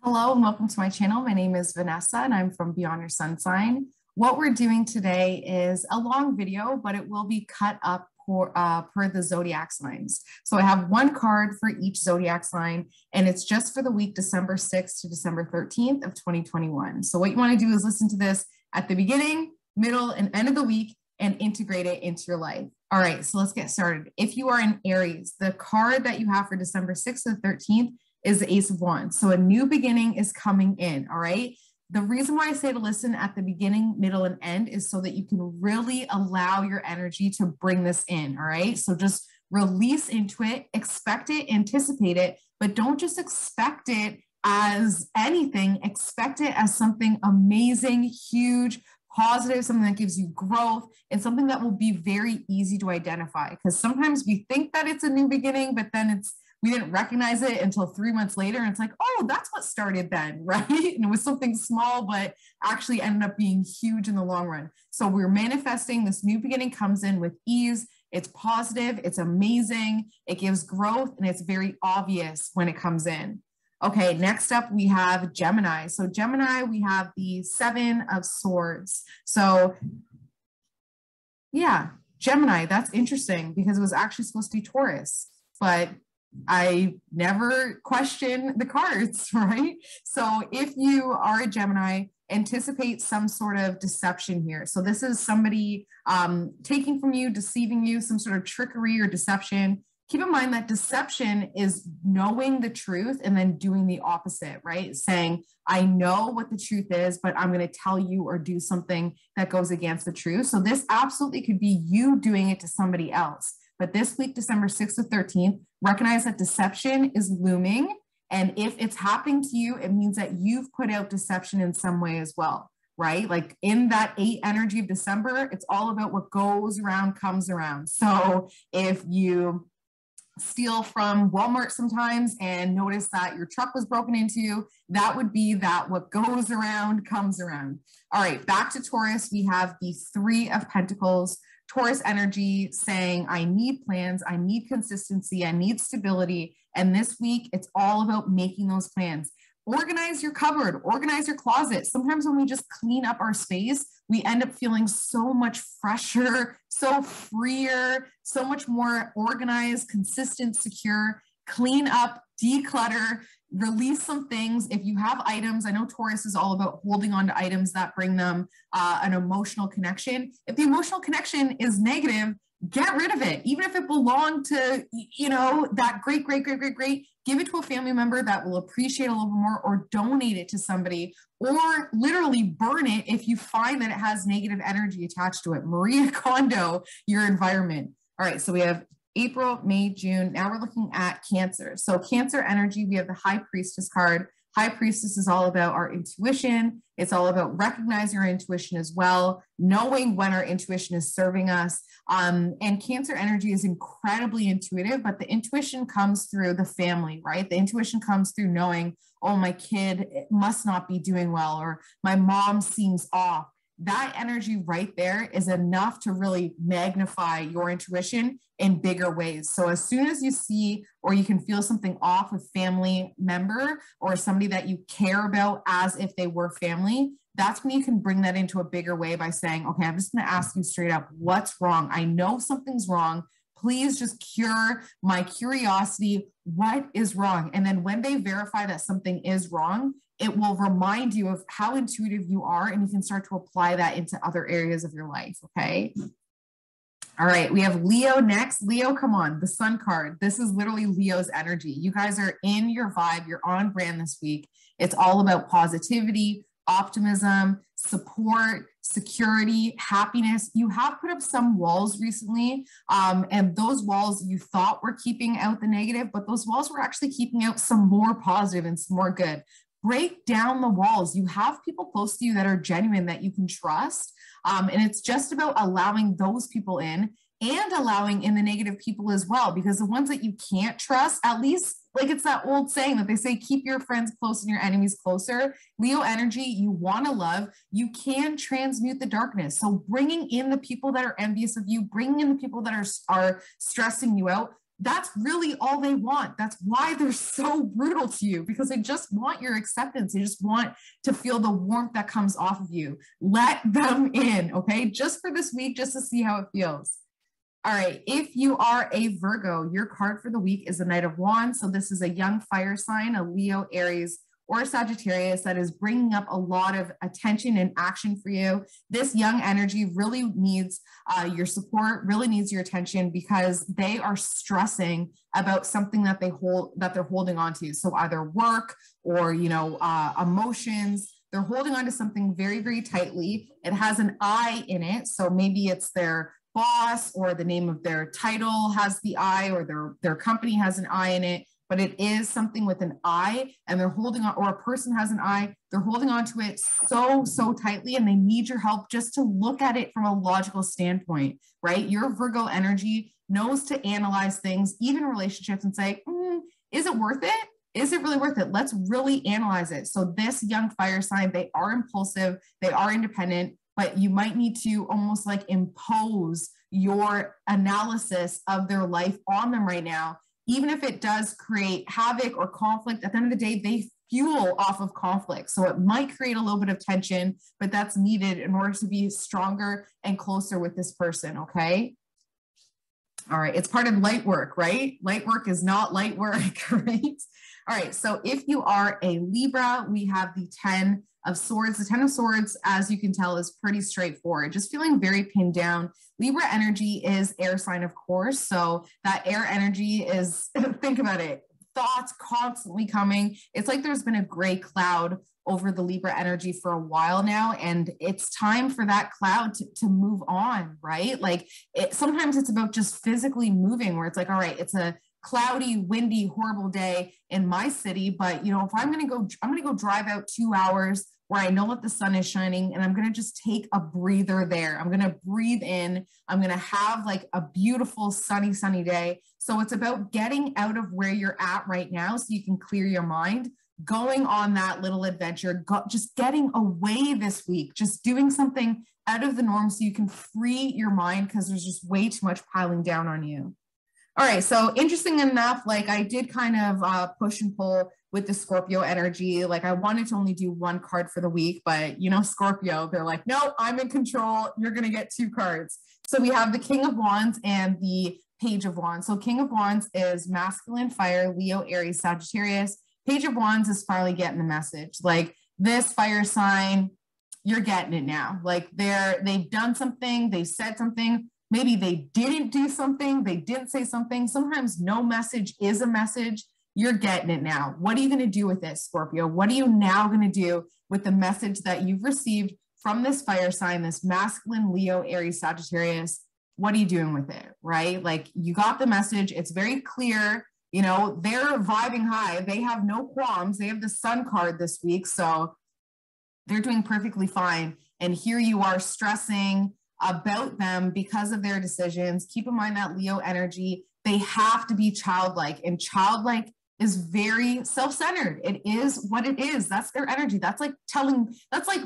Hello and welcome to my channel. My name is Vanessa and I'm from Beyond Your Sun Sign. What we're doing today is a long video, but it will be cut up per the zodiac signs. So I have one card for each zodiac sign and it's just for the week December 6th to December 13th of 2021. So what you want to do is listen to this at the beginning, middle, and end of the week and integrate it into your life. All right, so let's get started. If you are in Aries, the card that you have for December 6th to the 13th is the Ace of Wands. So a new beginning is coming in, all right? The reason why I say to listen at the beginning, middle, and end is so that you can really allow your energy to bring this in, all right? So just release into it, expect it, anticipate it, but don't just expect it as anything, expect it as something amazing, huge, positive, something that gives you growth, and something that will be very easy to identify. Because sometimes we think that it's a new beginning, but then we didn't recognize it until 3 months later. And it's like, oh, that's what started then, right? And it was something small, but actually ended up being huge in the long run. So we're manifesting this new beginning comes in with ease. It's positive. It's amazing. It gives growth and it's very obvious when it comes in. Okay, next up we have Gemini. So Gemini, we have the Seven of Swords. So yeah, Gemini, that's interesting because it was actually supposed to be Taurus, but I never question the cards, right? So if you are a Gemini, anticipate some sort of deception here. So this is somebody taking from you, deceiving you, some sort of trickery or deception. Keep in mind that deception is knowing the truth and then doing the opposite, right? Saying, I know what the truth is, but I'm going to tell you or do something that goes against the truth. So this absolutely could be you doing it to somebody else. But this week, December 6th to 13th, recognize that deception is looming. And if it's happening to you, it means that you've put out deception in some way as well, right? Like in that 8 energy of December, it's all about what goes around comes around. So if you steal from Walmart sometimes and notice that your truck was broken into, that would be that what goes around comes around. All right, back to Taurus, we have the Three of Pentacles. Taurus energy saying, I need plans, I need consistency, I need stability. And this week, it's all about making those plans. Organize your cupboard, organize your closet. Sometimes when we just clean up our space, we end up feeling so much fresher, so freer, so much more organized, consistent, secure. Clean up, declutter, release some things. If you have items, I know Taurus is all about holding on to items that bring them an emotional connection. If the emotional connection is negative, get rid of it. Even if it belonged to, that great, give it to a family member that will appreciate a little bit more, or donate it to somebody, or literally burn it if you find that it has negative energy attached to it. Maria Kondo your environment. All right, so we have April, May, June. Now we're looking at Cancer. So Cancer energy, we have the High Priestess card. High Priestess is all about our intuition. It's all about recognizing our intuition as well, knowing when our intuition is serving us. And Cancer energy is incredibly intuitive, but the intuition comes through the family, right? The intuition comes through knowing, oh, my kid must not be doing well, or my mom seems off. That energy right there is enough to really magnify your intuition in bigger ways. So as soon as you see or you can feel something off with family member or somebody that you care about as if they were family, that's when you can bring that into a bigger way by saying, okay, I'm just going to ask you straight up, what's wrong? I know something's wrong. Please just cure my curiosity. What is wrong? And then when they verify that something is wrong, it will remind you of how intuitive you are, and you can start to apply that into other areas of your life, okay? All right, we have Leo next. Leo, come on, the Sun card. This is literally Leo's energy. You guys are in your vibe. You're on brand this week. It's all about positivity, optimism, support, security, happiness. You have put up some walls recently, and those walls you thought were keeping out the negative, but those walls were actually keeping out some more positive and some more good. Break down the walls. You have people close to you that are genuine, that you can trust. And it's just about allowing those people in and allowing in the negative people as well, because the ones that you can't trust, at least, like it's that old saying that they say, keep your friends close and your enemies closer. Leo energy, you want to love, you can transmute the darkness. So bringing in the people that are envious of you, bringing in the people that are stressing you out, that's really all they want. That's why they're so brutal to you, because they just want your acceptance. They just want to feel the warmth that comes off of you. Let them in, okay? Just for this week, just to see how it feels. All right, if you are a Virgo, your card for the week is the Knight of Wands. So this is a young fire sign, a Leo, Aries, or Sagittarius that is bringing up a lot of attention and action for you. This young energy really needs your support, really needs your attention, because they are stressing about something that they're holding on to. So either work or, emotions. They're holding on to something very, very tightly. It has an I in it. So maybe it's their boss, or the name of their title has the I, or their company has an I in it. But it is something with an I, and they're holding on, or a person has an I, they're holding on to it so, so tightly, and they need your help just to look at it from a logical standpoint, right? Your Virgo energy knows to analyze things, even relationships, and say, is it worth it? Is it really worth it? Let's really analyze it. So this young fire sign, they are impulsive, they are independent, but you might need to almost like impose your analysis of their life on them right now. Even if it does create havoc or conflict, at the end of the day, they fuel off of conflict. So it might create a little bit of tension, but that's needed in order to be stronger and closer with this person, okay? All right, it's part of light work, right? Light work is not light work, right? All right, so if you are a Libra, we have the 10 of Swords. The 10 of Swords, as you can tell, is pretty straightforward, just feeling very pinned down. Libra energy is air sign, of course. So that air energy is, think about it, thoughts constantly coming. It's like there's been a gray cloud over the Libra energy for a while now, and it's time for that cloud to move on, right? Like sometimes it's about just physically moving, where it's like, all right, it's a cloudy, windy, horrible day in my city, but if I'm going to go drive out 2 hours where I know that the sun is shining, and I'm going to just take a breather there. I'm going to breathe in. I'm going to have like a beautiful sunny day. So it's about getting out of where you're at right now so you can clear your mind, going on that little adventure, just getting away this week, just doing something out of the norm so you can free your mind, because there's just way too much piling down on you. All right, so interesting enough, like I did kind of push and pull with the Scorpio energy. Like I wanted to only do one card for the week, but Scorpio, they're like, no, I'm in control. You're going to get 2 cards. So we have the King of Wands and the Page of Wands. So King of Wands is masculine fire, Leo, Aries, Sagittarius. Page of Wands is finally getting the message. Like this fire sign, you're getting it now. Like they've done something, they said something. Maybe they didn't do something, they didn't say something. Sometimes no message is a message. You're getting it now. What are you going to do with it, Scorpio? What are you now going to do with the message that you've received from this fire sign, this masculine Leo, Aries, Sagittarius? What are you doing with it, right? Like you got the message. It's very clear. They're vibing high. They have no qualms. They have the Sun card this week. So they're doing perfectly fine. And here you are stressing about them because of their decisions. Keep in mind that Leo energy, they have to be childlike, and childlike is very self-centered. It is what it is. That's their energy. That's like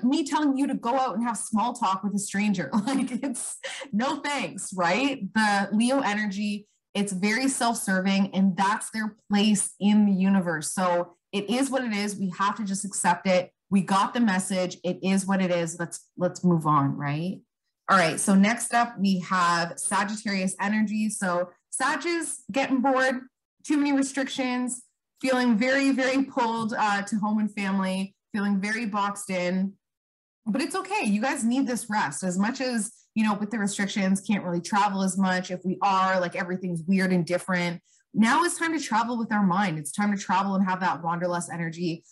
me telling you to go out and have small talk with a stranger. Like it's no thanks, right? The Leo energy, it's very self-serving, and that's their place in the universe. So it is what it is. We have to just accept it. We got the message. It is what it is. Let's move on, right? All right, so next up we have Sagittarius energy. So Sag is getting bored, too many restrictions, feeling very, very pulled to home and family, feeling very boxed in. But it's okay. You guys need this rest. As much as, with the restrictions, can't really travel as much. If we are, like everything's weird and different. Now it's time to travel with our mind. It's time to travel and have that wanderlust energy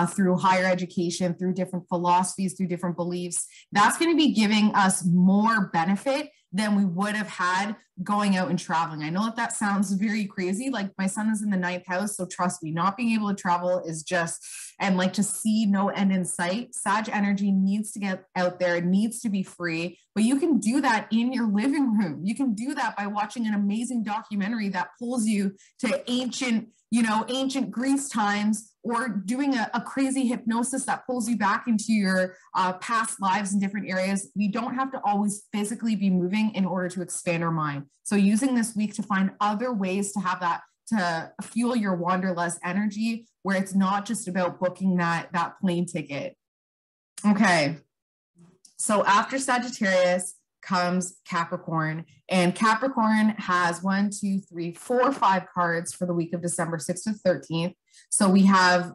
through higher education, through different philosophies, through different beliefs. That's going to be giving us more benefit than we would have had going out and traveling. I know that sounds very crazy. Like my son is in the 9th house. So trust me, not being able to travel is just, and like to see no end in sight. Sag energy needs to get out there. It needs to be free, but you can do that in your living room. You can do that by watching an amazing documentary that pulls you to ancient, ancient Greece times, or doing a crazy hypnosis that pulls you back into your past lives in different areas. We don't have to always physically be moving in order to expand our mind. So using this week to find other ways to have that, to fuel your wanderlust energy, where it's not just about booking that plane ticket. Okay. So after Sagittarius comes Capricorn, and Capricorn has 5 cards for the week of December 6th to 13th. So we have,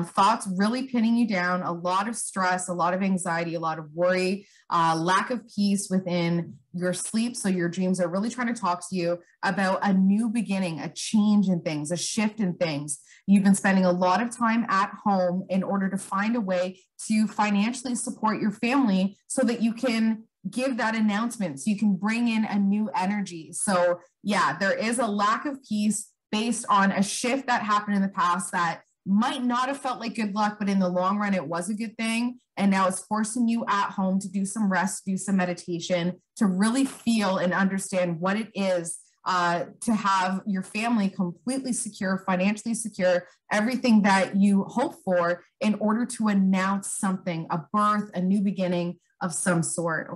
thoughts really pinning you down, a lot of stress, a lot of anxiety, a lot of worry, lack of peace within your sleep. So your dreams are really trying to talk to you about a new beginning, a change in things, a shift in things. You've been spending a lot of time at home in order to find a way to financially support your family so that you can give that announcement, so you can bring in a new energy. So yeah, there is a lack of peace based on a shift that happened in the past that might not have felt like good luck, but in the long run, it was a good thing. And now it's forcing you at home to do some rest, do some meditation, to really feel and understand what it is to have your family completely secure, financially secure, everything that you hope for in order to announce something, a birth, a new beginning of some sort.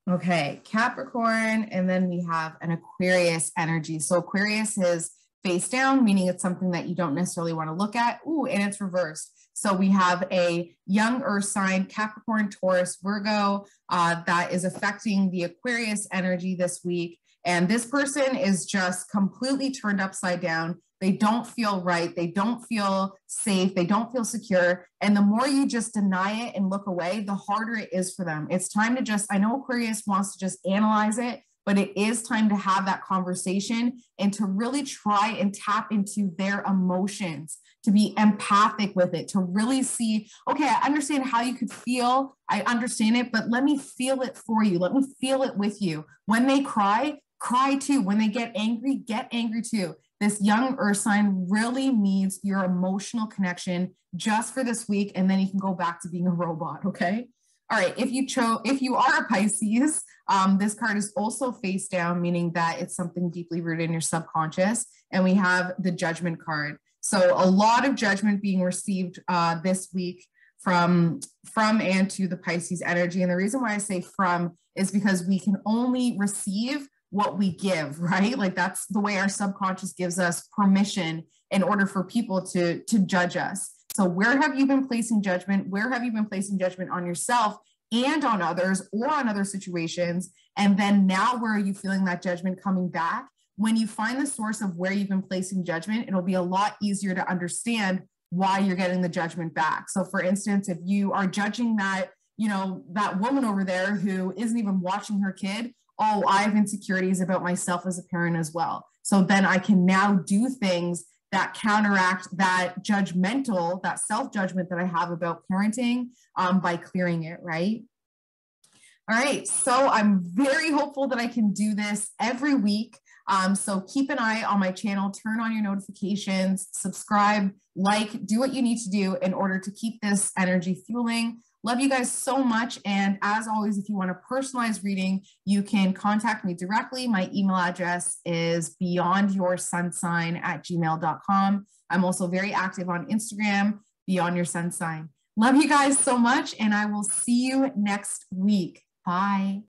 Okay, Capricorn, and then we have an Aquarius energy. So Aquarius is face down, meaning it's something that you don't necessarily want to look at. Ooh, and it's reversed. So we have a young earth sign, Capricorn, Taurus, Virgo, that is affecting the Aquarius energy this week. And this person is just completely turned upside down. They don't feel right. They don't feel safe. They don't feel secure. And the more you just deny it and look away, the harder it is for them. It's time to just, I know Aquarius wants to just analyze it, but it is time to have that conversation and to really try and tap into their emotions, to be empathic with it, to really see, okay, I understand how you could feel. I understand it, but let me feel it for you. Let me feel it with you. When they cry, cry too. When they get angry too. This young earth sign really needs your emotional connection just for this week, and then you can go back to being a robot, okay? All right, if you are a Pisces, this card is also face down, meaning that it's something deeply rooted in your subconscious, and we have the Judgment card. So a lot of judgment being received this week from and to the Pisces energy. And the reason why I say from is because we can only receive what we give, right? Like that's the way our subconscious gives us permission in order for people to judge us. So where have you been placing judgment? Where have you been placing judgment on yourself and on others or on other situations? And then now where are you feeling that judgment coming back? When you find the source of where you've been placing judgment, it'll be a lot easier to understand why you're getting the judgment back. So for instance, if you are judging that, that woman over there who isn't even watching her kid, oh, I have insecurities about myself as a parent as well. So then I can now do things that counteract that judgmental, that self-judgment that I have about parenting by clearing it, right? All right, so I'm very hopeful that I can do this every week. So keep an eye on my channel, turn on your notifications, subscribe, like, do what you need to do in order to keep this energy fueling. Love you guys so much. And as always, if you want a personalized reading, you can contact me directly. My email address is beyondyoursunsign@gmail.com. I'm also very active on Instagram, Beyond Your Sun Sign. Love you guys so much. And I will see you next week. Bye.